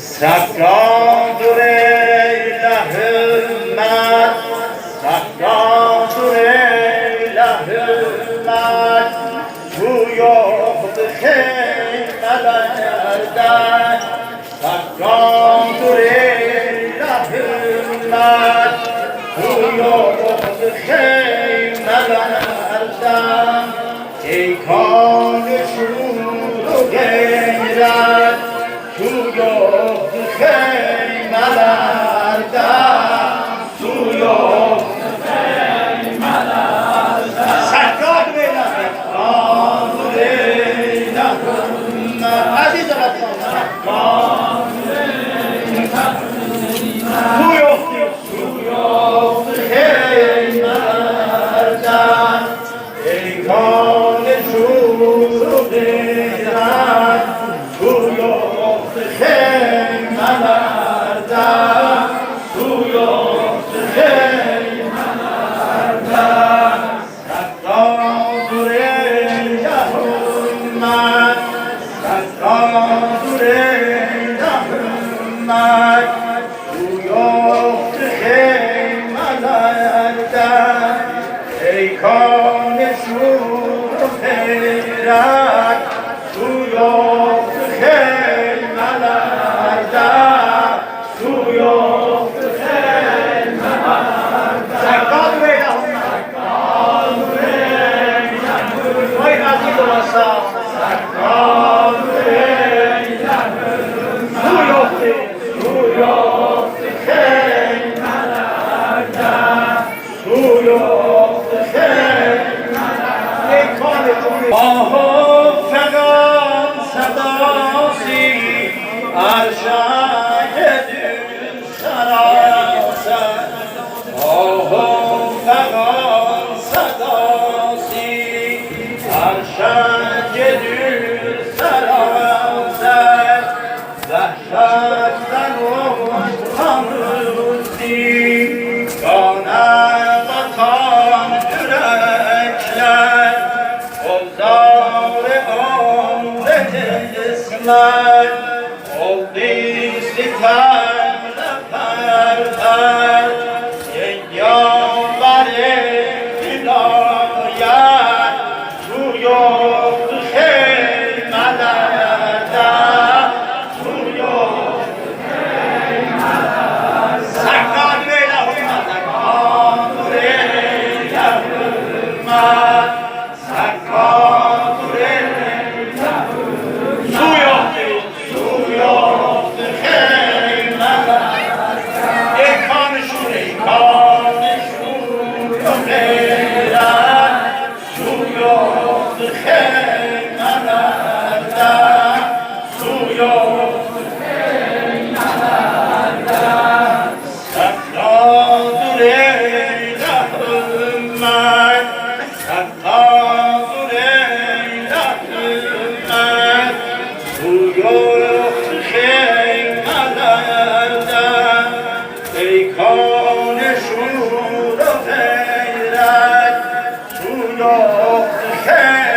سکراتور لحمت سکراتور لحمت توی خود خیملردن سکراتور لحمت توی خود خیملردن ای کان شور و غیرت توی خیملردن توی خیملردن سکرات بیلم عزیز رفتان سکرات توی خیملردن ای کان شور و غیرت توی خیملردن توی خیملردن سکراتور لحمت سکراتور لحمت توی خیملردن ای کان شور و غیرت توی خیملردن توی خیملردن سکرات بیلم وای عزیز و واسا سکرات بیلم توی خیملردن توی خیملردن ای کان آه فغان صداسی ارشد دل سراسر آه فغان صداسی ارشد دل سراسر وحشت زنون خاموشی گانه بطان درکلر گلزار عمر اسمت قدی ستم لپرپر یک یاور ولایت توی خیملردن توی خیملردن سکرات بیلم سکراتور لحمت سکراتور توی خیملردن ای کان شور و غیرت توی خیملردن توی خیملردن سکراتور لحمت سکراتور لحمت توی خیملردن ای کان شور و غیرت توی خیملردن